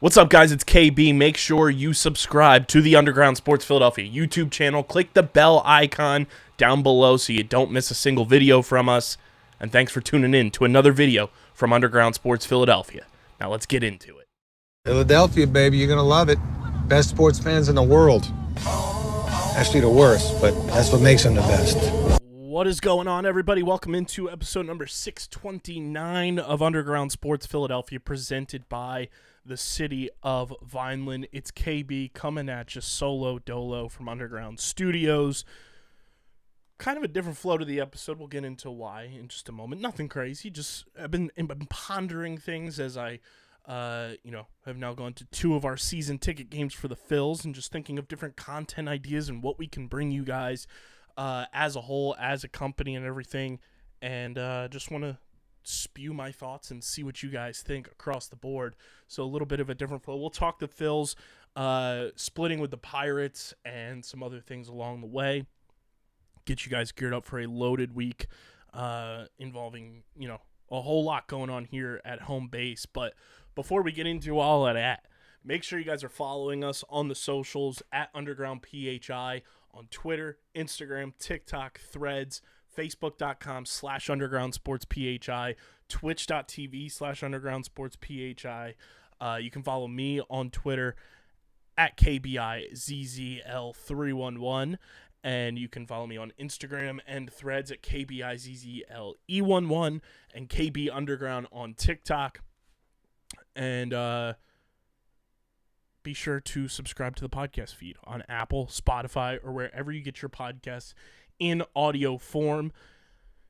What's up, guys? It's KB. Make sure you subscribe to the Underground Sports Philadelphia YouTube channel. Click the bell icon down below so you don't miss a single video from us. And thanks for tuning in to another video from Underground Sports Philadelphia. Now let's get into it. Philadelphia, baby, you're going to love it. Best sports fans in the world. Actually, the worst, but that's what makes them the best. What is going on, everybody? Welcome into episode number 629 of Underground Sports Philadelphia, presented by the city of Vineland. It's KB coming at you solo dolo from Underground Studios. Kind of a different flow to the episode. We'll get into why in just a moment. Nothing crazy. Just I've been pondering things as I have now gone to 2 of our season ticket games for the Phillies, and just thinking of different content ideas and what we can bring you guys as a whole, as a company and everything. And just want to spew my thoughts and see what you guys think across the board. So a little bit of a different flow. We'll talk the Phils splitting with the Pirates and some other things along the way. Get you guys geared up for a loaded week involving, a whole lot going on here at home base. But before we get into all of that, make sure you guys are following us on the socials at Underground PHI on Twitter, Instagram, TikTok, Threads, Facebook.com/Underground Sports PHI, Twitch.tv/Underground Sports PHI. You can follow me on Twitter at KBIZZL311, and you can follow me on Instagram and Threads at KBIZZLE11 and KB Underground on TikTok. And be sure to subscribe to the podcast feed on Apple, Spotify, or wherever you get your podcasts in audio form.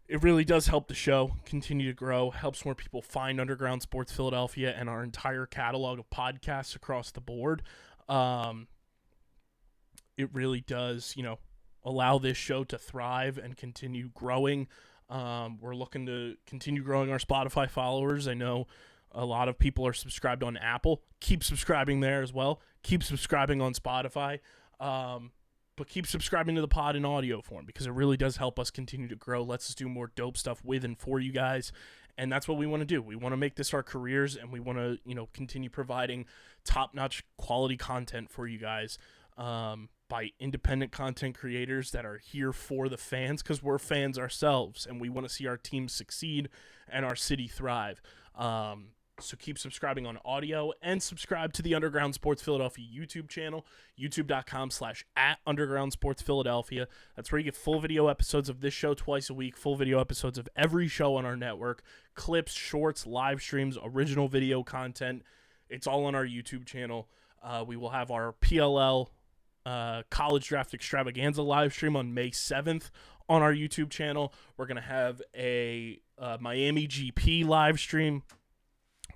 It really does help the show continue to grow, helps more people find Underground Sports Philadelphia and our entire catalog of podcasts across the board. It really does, allow this show to thrive and continue growing. We're looking to continue growing our Spotify followers. I know a lot of people are subscribed on Apple. Keep subscribing there as well. Keep subscribing on Spotify. But keep subscribing to the pod in audio form, because it really does help us continue to grow. Lets us do more dope stuff with and for you guys. And that's what we want to do. We want to make this our careers, and we want to, continue providing top-notch quality content for you guys by independent content creators that are here for the fans, because we're fans ourselves, and we want to see our team succeed and our city thrive. So keep subscribing on audio, and subscribe to the Underground Sports Philadelphia YouTube channel, youtube.com/@Underground Sports Philadelphia. That's where you get full video episodes of this show twice a week, full video episodes of every show on our network, clips, shorts, live streams, original video content. It's all on our YouTube channel. We will have our PLL College Draft Extravaganza live stream on May 7th on our YouTube channel. We're going to have a Miami GP live stream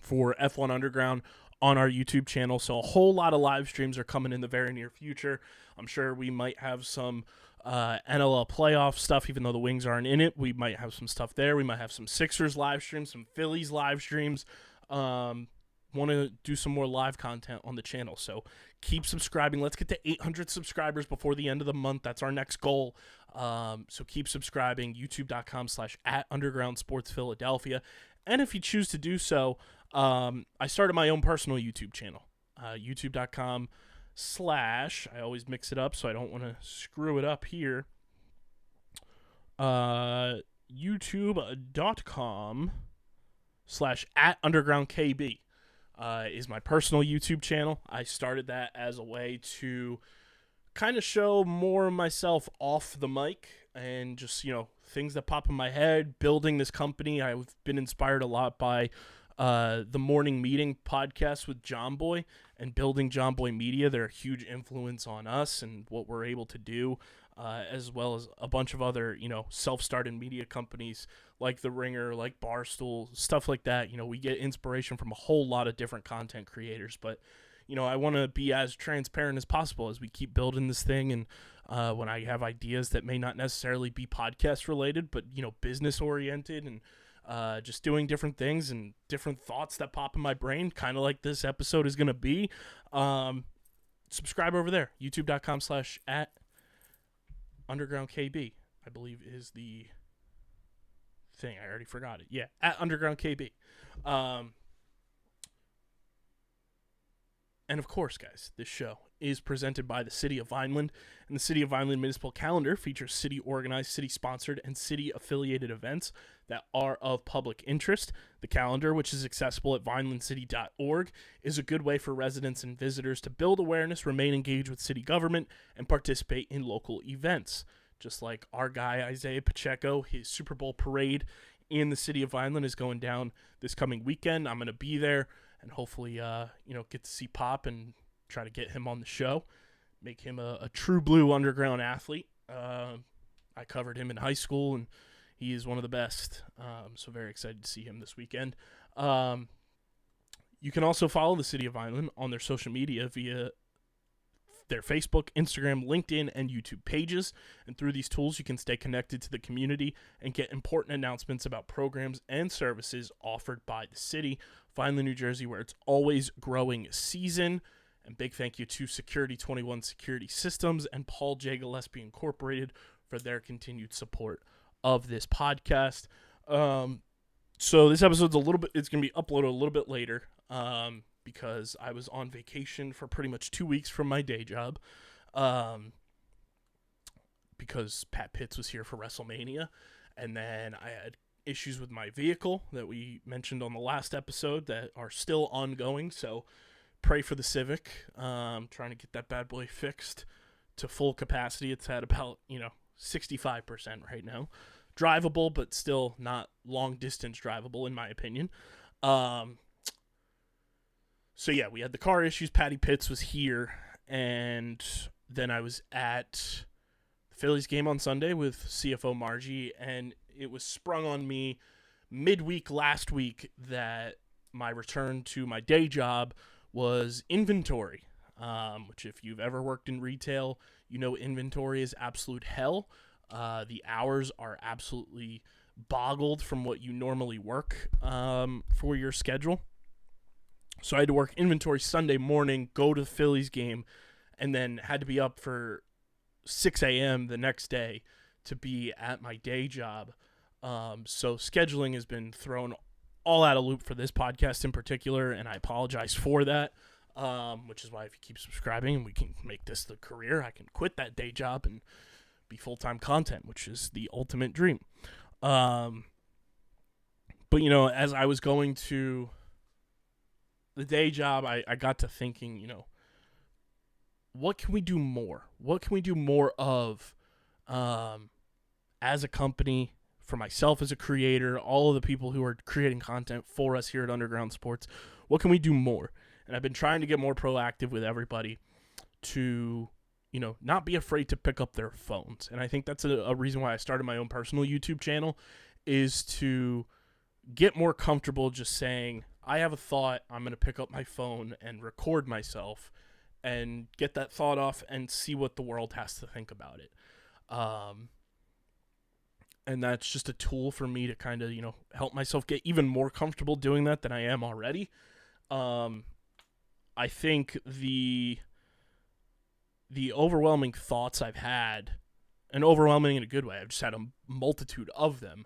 for F1 Underground on our YouTube channel. So a whole lot of live streams are coming in the very near future. I'm sure we might have some NLL playoff stuff, even though the Wings aren't in it. We might have some stuff there. We might have some Sixers live streams, some Phillies live streams. Want to do some more live content on the channel. So keep subscribing. Let's get to 800 subscribers before the end of the month. That's our next goal. So keep subscribing. YouTube.com/@Underground Sports Philadelphia. And if you choose to do so, I started my own personal YouTube channel, youtube.com/ I always mix it up so I don't want to screw it up here. youtube.com/@undergroundkb is my personal YouTube channel. I started that as a way to kind of show more of myself off the mic and just, things that pop in my head, building this company. I've been inspired a lot by the Morning Meeting podcast with John Boy and building John Boy Media. They're a huge influence on us and what we're able to do, as well as a bunch of other, self-started media companies like The Ringer, like Barstool, stuff like that. We get inspiration from a whole lot of different content creators, but I want to be as transparent as possible as we keep building this thing. And when I have ideas that may not necessarily be podcast related, but, business oriented, and just doing different things and different thoughts that pop in my brain, kind of like this episode is going to be, subscribe over there. youtube.com/@undergroundkb, I believe is the thing. I already forgot it. Yeah, @undergroundkb. And of course, guys, this show is presented by the City of Vineland, and the City of Vineland Municipal Calendar features city-organized, city-sponsored, and city-affiliated events that are of public interest. The calendar, which is accessible at vinelandcity.org, is a good way for residents and visitors to build awareness, remain engaged with city government, and participate in local events. Just like our guy, Isaiah Pacheco, his Super Bowl parade in the City of Vineland is going down this coming weekend. I'm going to be there and hopefully, get to see Pop and try to get him on the show, make him a true blue underground athlete. I covered him in high school, and he is one of the best. So very excited to see him this weekend. You can also follow the City of Vineland on their social media via their Facebook, Instagram, LinkedIn, and YouTube pages. And through these tools, you can stay connected to the community and get important announcements about programs and services offered by the city. Vineland, New Jersey, where it's always growing season. And big thank you to Security 21 Security Systems and Paul J. Gillespie Incorporated for their continued support of this podcast. So this episode's it's going to be uploaded a little bit later because I was on vacation for pretty much 2 weeks from my day job because Pat Pitts was here for WrestleMania. And then I had issues with my vehicle that we mentioned on the last episode that are still ongoing. So pray for the Civic. Trying to get that bad boy fixed to full capacity. It's at about, 65% right now. Drivable, but still not long distance drivable in my opinion. So yeah, we had the car issues. Patty Pitts was here, and then I was at the Phillies game on Sunday with CFO Margie, and it was sprung on me midweek last week that my return to my day job was inventory, which if you've ever worked in retail, inventory is absolute hell. The hours are absolutely boggled from what you normally work for your schedule. So I had to work inventory Sunday morning, go to the Phillies game, and then had to be up for 6 a.m. the next day to be at my day job. So scheduling has been thrown all out of loop for this podcast in particular, and I apologize for that, which is why if you keep subscribing and we can make this the career, I can quit that day job and be full-time content, which is the ultimate dream. But, as I was going to the day job, I got to thinking, what can we do more? What can we do more of as a company, for myself as a creator, all of the people who are creating content for us here at Underground Sports? What can we do more? And I've been trying to get more proactive with everybody to, not be afraid to pick up their phones. And I think that's a reason why I started my own personal YouTube channel, is to get more comfortable just saying, I have a thought, I'm going to pick up my phone and record myself and get that thought off and see what the world has to think about it. And that's just a tool for me to kind of, help myself get even more comfortable doing that than I am already. I think the overwhelming thoughts I've had, and overwhelming in a good way, I've just had a multitude of them,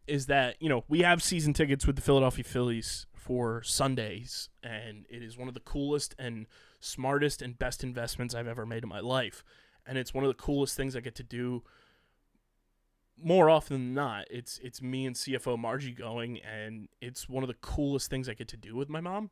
is that, we have season tickets with the Philadelphia Phillies for Sundays, and it is one of the coolest and smartest and best investments I've ever made in my life. And it's one of the coolest things I get to do more often than not. It's me and CFO Margie going, and it's one of the coolest things I get to do with my mom.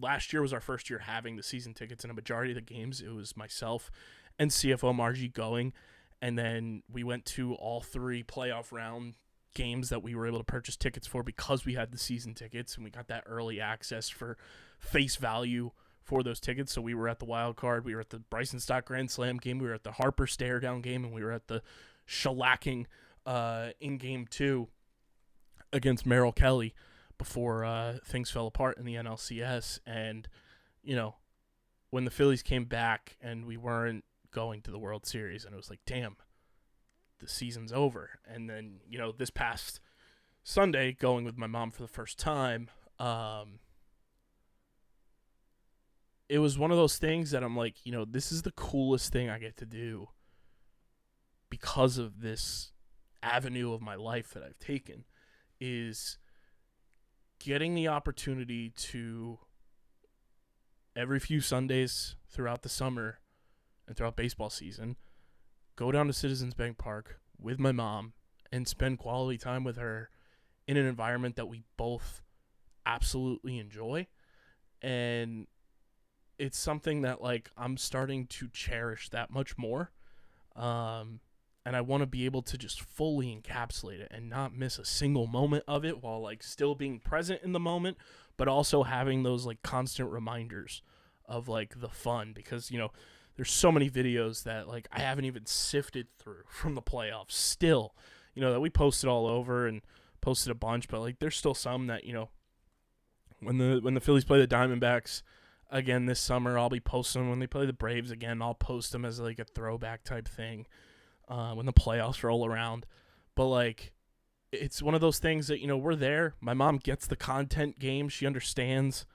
Last year was our first year having the season tickets, and a majority of the games, it was myself and CFO Margie going. And then we went to all 3 playoff round games that we were able to purchase tickets for because we had the season tickets, and we got that early access for face value for those tickets. So we were at the wild card, we were at the Bryson Stott Grand Slam game, we were at the Harper stare down game, and we were at the shellacking in game 2 against Merrill Kelly before things fell apart in the NLCS. And, when the Phillies came back and we weren't going to the World Series, and it was like, damn, the season's over. And then, this past Sunday, going with my mom for the first time, it was one of those things that I'm like, this is the coolest thing I get to do because of this avenue of my life that I've taken, is getting the opportunity to, every few Sundays throughout the summer and throughout baseball season, go down to Citizens Bank Park with my mom and spend quality time with her in an environment that we both absolutely enjoy. And it's something that, like, I'm starting to cherish that much more. And I want to be able to just fully encapsulate it and not miss a single moment of it, while, like, still being present in the moment, but also having those, like, constant reminders of, like, the fun. Because, you know, there's so many videos that, like, I haven't even sifted through from the playoffs still, you know, that we posted all over and posted a bunch, but, like, there's still some that, you know, when the Phillies play the Diamondbacks again this summer, I'll be posting them. When they play the Braves again, I'll post them as, like, a throwback type thing when the playoffs roll around. But, like, it's one of those things that, you know, we're there. My mom gets the content game. She understands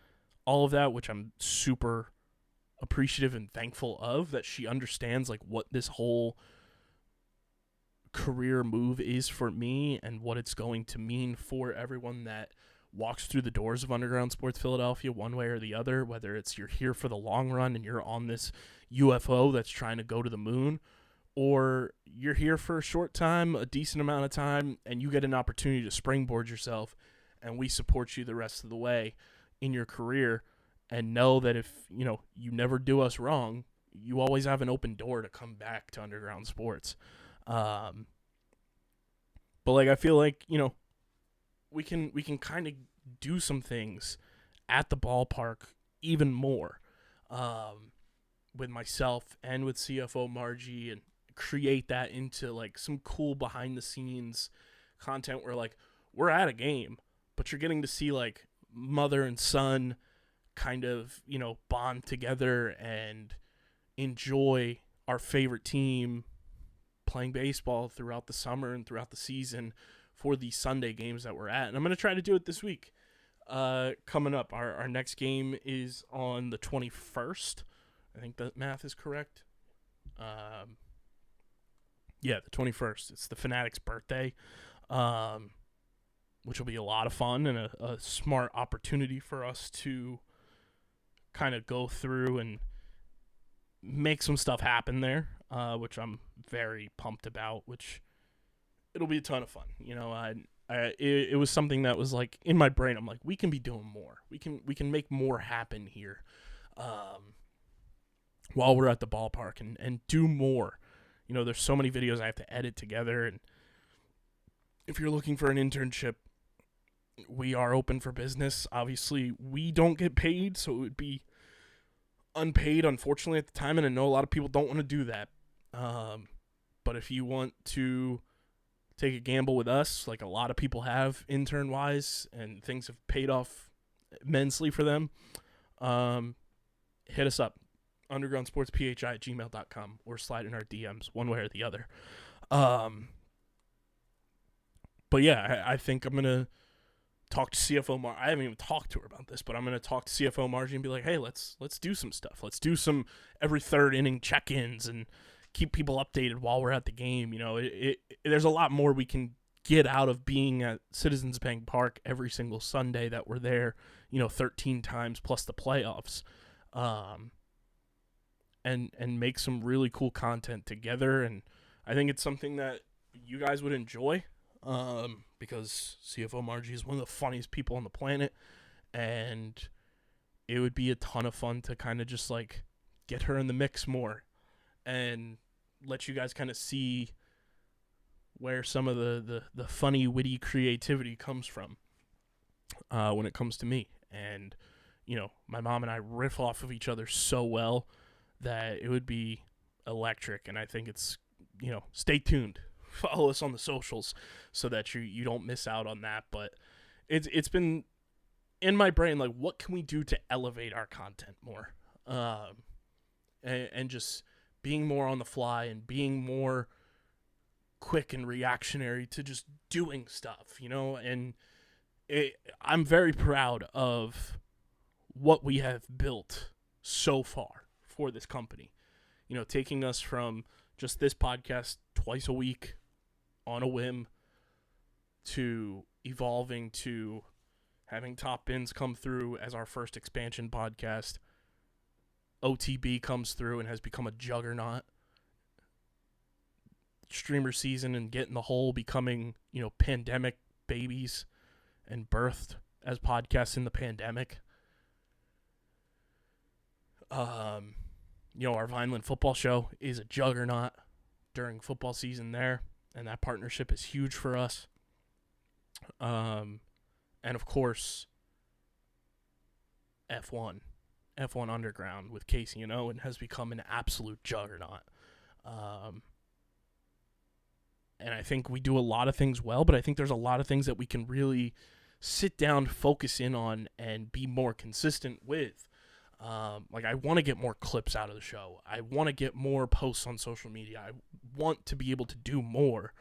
all of that, which I'm super appreciative and thankful of, that she understands, like, what this whole career move is for me and what it's going to mean for everyone that walks through the doors of Underground Sports Philadelphia one way or the other, whether it's you're here for the long run and you're on this UFO that's trying to go to the moon, or you're here for a short time, a decent amount of time, and you get an opportunity to springboard yourself, and we support you the rest of the way in your career. And know that if, you know, you never do us wrong, you always have an open door to come back to Underground Sports. But, like, I feel like, you know, we can kind of do some things at the ballpark even more with myself and with CFO Margie, and create that into, like, some cool behind the scenes content where, like, we're at a game, but you're getting to see, like, mother and son kind of, you know, bond together and enjoy our favorite team playing baseball throughout the summer and throughout the season for these Sunday games that we're at. And I'm going to try to do it this week. Coming up, our next game is on the 21st. I think that math is correct. Yeah, the 21st. It's the Fanatic's birthday, which will be a lot of fun and a smart opportunity for us to kind of go through and make some stuff happen there, which I'm very pumped about, which it'll be a ton of fun. You know, it was something that was, like, in my brain. I'm like, we can be doing more. We can make more happen here while we're at the ballpark and do more. You know, there's so many videos I have to edit together, and if you're looking for an internship, we are open for business. Obviously, we don't get paid, so it would be unpaid, unfortunately, at the time, and I know a lot of people don't want to do that. But if you want to take a gamble with us, like a lot of people have intern-wise, and things have paid off immensely for them, hit us up, undergroundsportsphi@gmail.com, or slide in our DMs, one way or the other. But yeah, I think I'm going to talk to CFO Margie. I haven't even talked to her about this, but I'm going to talk to CFO Margie and be like, hey, let's do some stuff. Let's do some every third inning check-ins and keep people updated while we're at the game. You know, there's a lot more we can get out of being at Citizens Bank Park every single Sunday that we're there, you know, 13 times plus the playoffs, and make some really cool content together. And I think it's something that you guys would enjoy, because CFO Margie is one of the funniest people on the planet, and it would be a ton of fun to kind of just, like, get her in the mix more and let you guys kind of see where some of the funny, witty creativity comes from when it comes to me. And, you know, my mom and I riff off of each other so well that it would be electric. And I think it's, you know, stay tuned. Follow us on the socials so that you don't miss out on that. But it's been in my brain, like, what can we do to elevate our content more? And just being more on the fly and being more quick and reactionary to just doing stuff, you know? And I'm very proud of what we have built so far for this company. You know, taking us from just this podcast twice a week on a whim to evolving to having Top Bins come through as our first expansion podcast. OTB comes through and has become a juggernaut. Streamer season and Get in the Hole becoming, pandemic babies and birthed as podcasts in the pandemic. Our Vineland football show is a juggernaut during football season there, and that partnership is huge for us. And of course, F1 Underground with Casey and Owen has become an absolute juggernaut. And I think we do a lot of things well, but I think there's a lot of things that we can really sit down, focus in on, and be more consistent with. I want to get more clips out of the show. I want to get more posts on social media. I want to be able to do more,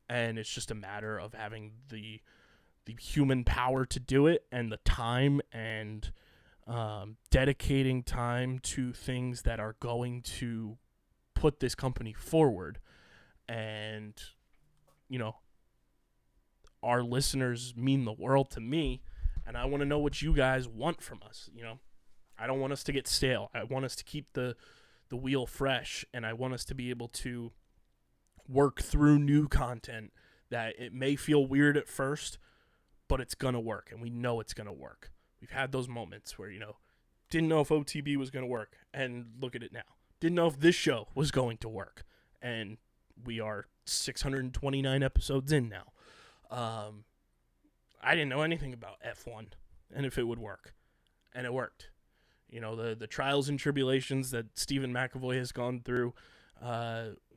and it's just a matter of having the human power to do it and the time and dedicating time to things that are going to put this company forward. And our listeners mean the world to me, and I want to know what you guys want from us. I don't want us to get stale. I want us to keep the wheel fresh, and I want us to be able to work through new content that it may feel weird at first, but it's going to work, and we know it's going to work. We've had those moments where, didn't know if OTB was going to work, and look at it now. Didn't know if this show was going to work, and we are 629 episodes in now. I didn't know anything about F1 and if it would work, and it worked. The trials and tribulations that Stephen McAvoy has gone through,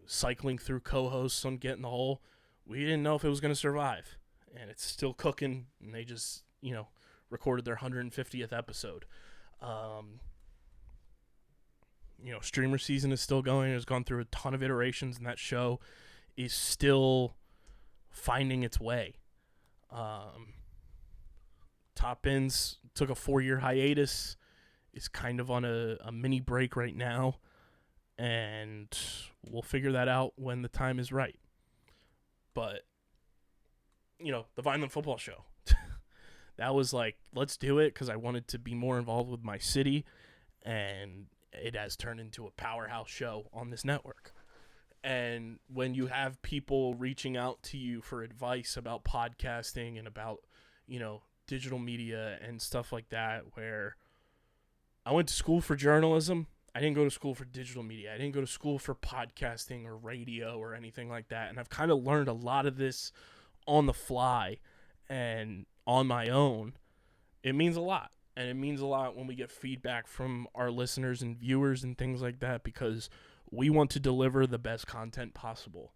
cycling through co-hosts on Get in the Hole, we didn't know if it was going to survive, and it's still cooking, and they just, recorded their 150th episode. Streamer season is still going. It's gone through a ton of iterations, and that show is still finding its way. Top Bins took a 4-year hiatus, is kind of on a mini break right now, and we'll figure that out when the time is right. But, the Vineland football show, that was like, let's do it, because I wanted to be more involved with my city, and it has turned into a powerhouse show on this network. And when you have people reaching out to you for advice about podcasting and about, digital media and stuff like that, where I went to school for journalism, I didn't go to school for digital media. I didn't go to school for podcasting or radio or anything like that. And I've kind of learned a lot of this on the fly and on my own. It means a lot. And it means a lot when we get feedback from our listeners and viewers and things like that, because we want to deliver the best content possible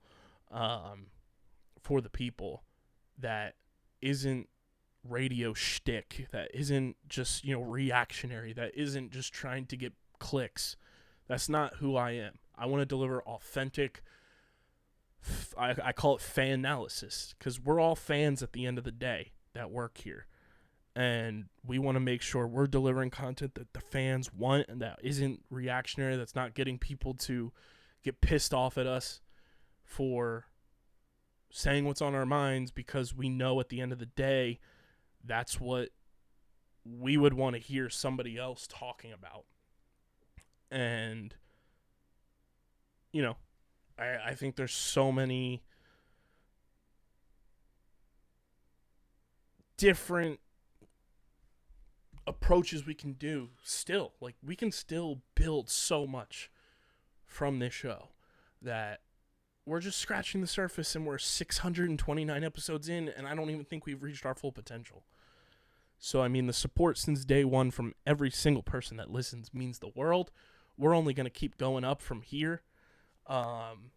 for the people that isn't radio shtick, that isn't just, reactionary, that isn't just trying to get clicks. That's not who I am. I want to deliver authentic, I call it fan analysis, because we're all fans at the end of the day that work here. And we want to make sure we're delivering content that the fans want and that isn't reactionary, that's not getting people to get pissed off at us for saying what's on our minds, because we know at the end of the day that's what we would want to hear somebody else talking about. And, I think there's so many different approaches we can do still. Like, we can still build so much from this show that we're just scratching the surface, and we're 629 episodes in, and I don't even think we've reached our full potential. So, the support since day one from every single person that listens means the world. We're only going to keep going up from here. And,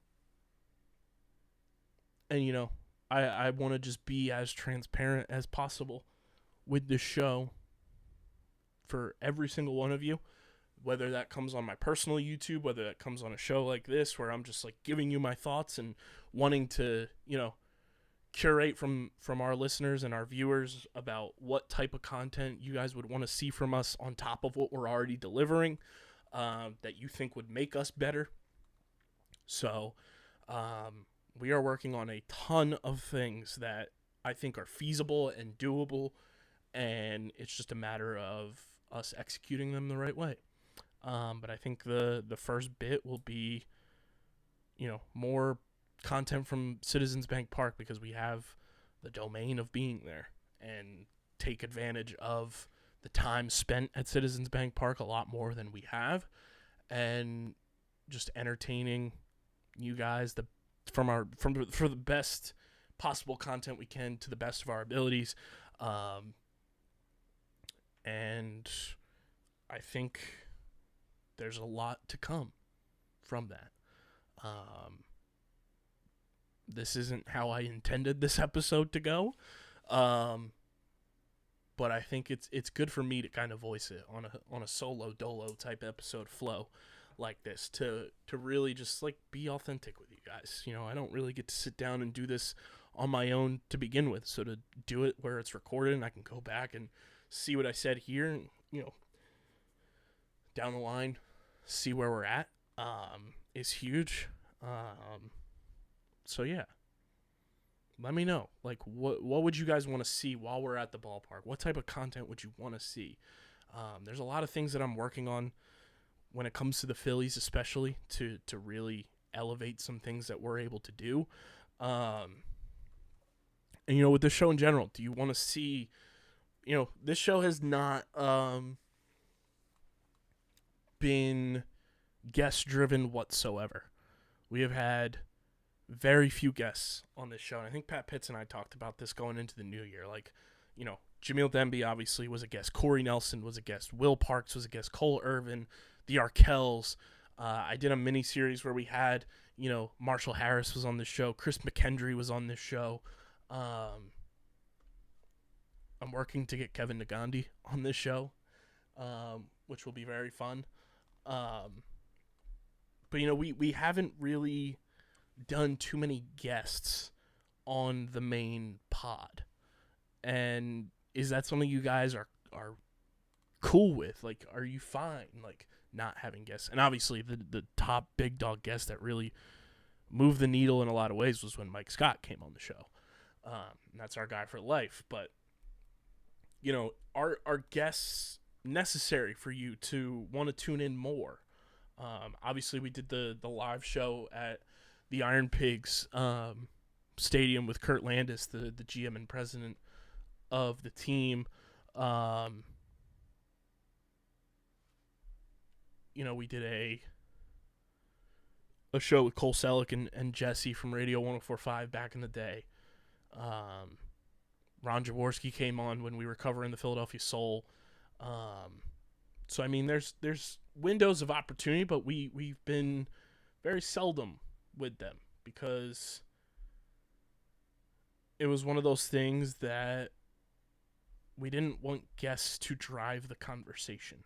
I want to just be as transparent as possible with this show for every single one of you, whether that comes on my personal YouTube, whether that comes on a show like this where I'm just like giving you my thoughts and wanting to, curate from our listeners and our viewers about what type of content you guys would want to see from us on top of what we're already delivering, that you think would make us better. So we are working on a ton of things that I think are feasible and doable, and it's just a matter of us executing them the right way. But I think the first bit will be, more content from Citizens Bank Park, because we have the domain of being there, and take advantage of the time spent at Citizens Bank Park a lot more than we have, and just entertaining you guys for the best possible content we can to the best of our abilities. And I think there's a lot to come from that. This isn't how I intended this episode to go, but I think it's good for me to kind of voice it on a solo dolo type episode flow like this, to really just like be authentic with you guys. I don't really get to sit down and do this on my own to begin with, so to do it where it's recorded and I can go back and see what I said here, and down the line see where we're at is huge. So yeah, let me know, like, what would you guys want to see while we're at the ballpark? What type of content would you want to see? There's a lot of things that I'm working on when it comes to the Phillies, especially to really elevate some things that we're able to do. And with the show in general, do you want to see, this show has not been guest driven whatsoever. We have had very few guests on this show, and I think Pat Pitts and I talked about this going into the new year. Like, Jamil Demby obviously was a guest. Corey Nelson was a guest. Will Parks was a guest. Cole Irvin, the Arkells. I did a mini series where we had, Marshall Harris was on this show. Chris McKendry was on this show. I'm working to get Kevin Nagandi on this show, which will be very fun. But we haven't really done too many guests on the main pod. And is that something you guys are cool with? Like, are you fine, like, not having guests? And obviously the top big dog guest that really moved the needle in a lot of ways was when Mike Scott came on the show. And that's our guy for life. But, are guests necessary for you to want to tune in more? Obviously, we did the live show at the Iron Pigs stadium with Kurt Landis, the GM and president of the team. We did a show with Cole Selleck and Jesse from Radio 104.5 back in the day. Ron Jaworski came on when we were covering the Philadelphia Soul. So I mean, there's windows of opportunity, but we've been very seldom with them, because it was one of those things that we didn't want guests to drive the conversation.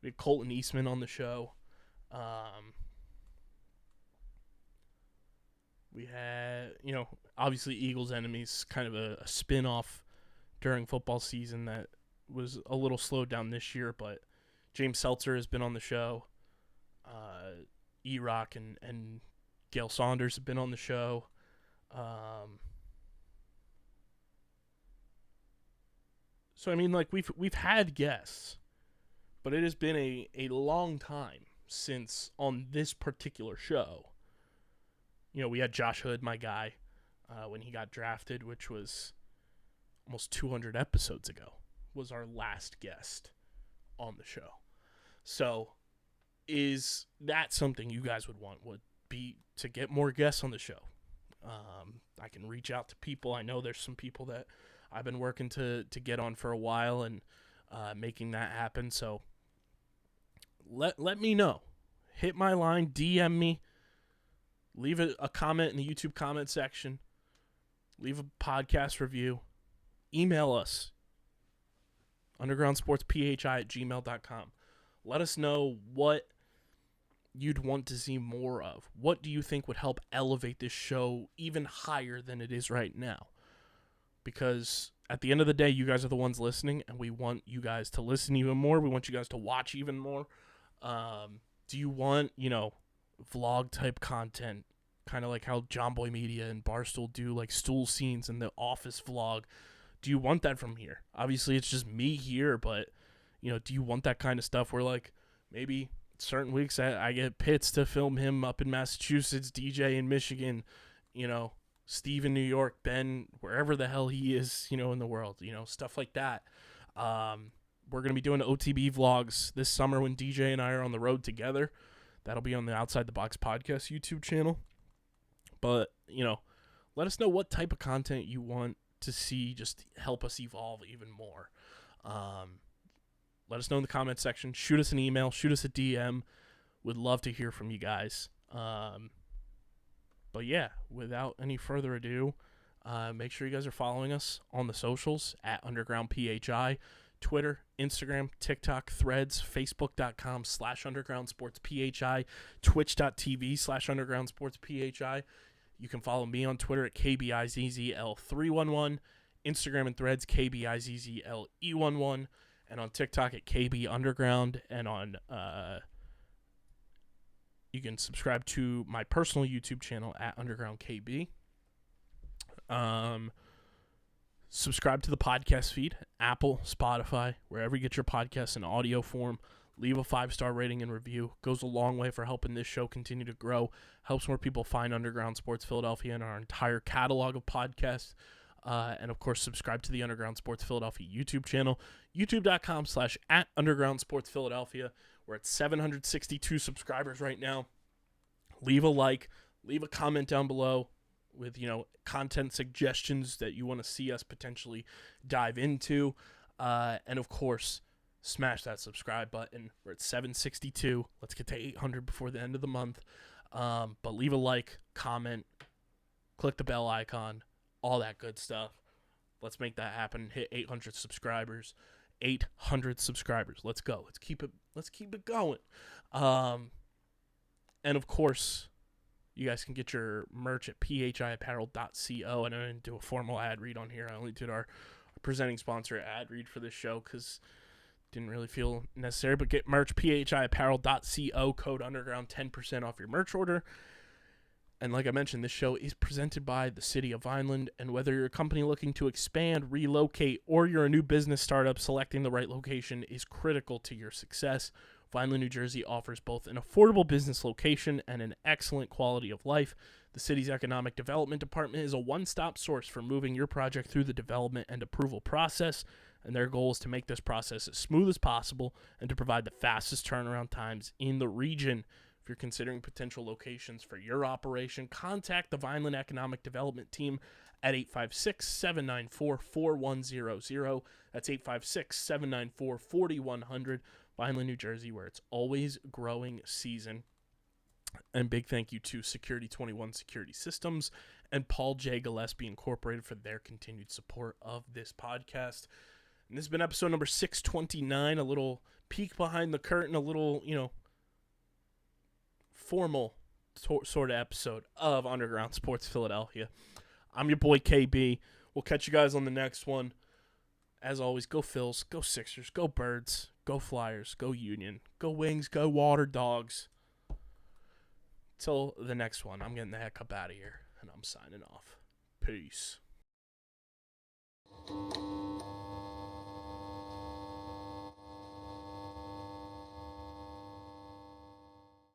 We had Colton Eastman on the show. We had, obviously Eagles Enemies, kind of a spin-off during football season that was a little slowed down this year, but James Seltzer has been on the show. E-Rock and Gail Saunders have been on the show. So I mean, like, we've had guests, but it has been a long time since on this particular show. We had Josh Hood, my guy, when he got drafted, which was almost 200 episodes ago, was our last guest on the show. So is that something you guys would want? Would be to get more guests on the show? I can reach out to people. I know there's some people that I've been working to get on for a while, and making that happen. So let me know. Hit my line, DM me, leave a comment in the YouTube comment section, leave a podcast review, email us, undergroundsportsphi@gmail.com. Let us know what you'd want to see more of. What do you think would help elevate this show even higher than it is right now? Because at the end of the day, you guys are the ones listening, and we want you guys to listen even more. We want you guys to watch even more. Do you want, vlog type content, kind of like how John Boy Media and Barstool do, like stool scenes and the office vlog? do you want that from here? Obviously, it's just me here, but, do you want that kind of stuff where, like, maybe certain weeks I get Pitts to film him up in Massachusetts, DJ in Michigan, Steve in New York, Ben, wherever the hell he is, in the world, stuff like that. We're going to be doing OTB vlogs this summer when DJ and I are on the road together. That'll be on the Outside the Box podcast YouTube channel. But, let us know what type of content you want to see, just help us evolve even more. Let us know in the comment section. Shoot us an email. Shoot us a DM. Would love to hear from you guys. But yeah, without any further ado, make sure you guys are following us on the socials at UndergroundPHI, Twitter, Instagram, TikTok, Threads, Facebook.com/UndergroundSportsPHI, Twitch.tv/UndergroundSportsPHI. You can follow me on Twitter at KBIZZL311, Instagram and Threads KBIZZLE11, and on TikTok at KB Underground, and on you can subscribe to my personal YouTube channel at Underground KB. Subscribe to the podcast feed, Apple, Spotify, wherever you get your podcasts in audio form. Leave a 5-star rating and review. Goes a long way for helping this show continue to grow. Helps more people find Underground Sports Philadelphia and our entire catalog of podcasts. And, of course, subscribe to the Underground Sports Philadelphia YouTube channel, youtube.com/@UndergroundSportsPhiladelphia. We're at 762 subscribers right now. Leave a like. Leave a comment down below with, content suggestions that you want to see us potentially dive into. And, of course, smash that subscribe button. We're at 762. Let's get to 800 before the end of the month. But leave a like, comment, click the bell icon, all that good stuff. Let's make that happen. Hit 800 subscribers. 800 subscribers. Let's go. Let's keep it going. And of course, you guys can get your merch at phiapparel.co. And I didn't do a formal ad read on here. I only did our presenting sponsor ad read for this show because didn't really feel necessary. But get merch, phiapparel.co, code underground, 10% off your merch order. And like I mentioned, this show is presented by the City of Vineland, and whether you're a company looking to expand, relocate, or you're a new business startup, selecting the right location is critical to your success. Vineland, New Jersey offers both an affordable business location and an excellent quality of life. The city's Economic Development Department is a one-stop source for moving your project through the development and approval process, and their goal is to make this process as smooth as possible and to provide the fastest turnaround times in the region. If you're considering potential locations for your operation, contact the Vineland Economic Development Team at 856-794-4100. That's 856-794-4100. Vineland, New Jersey, where it's always growing season. And big thank you to Security 21 Security Systems and Paul J. Gillespie Incorporated for their continued support of this podcast. And this has been episode number 629, a little peek behind the curtain, a little, formal sort of episode of Underground Sports Philadelphia. I'm your boy KB. We'll catch you guys on the next one. As always, go Phils, go Sixers, go Birds, go Flyers, go Union, go Wings, go Water Dogs. Till the next one, I'm getting the heck up out of here, and I'm signing off. Peace.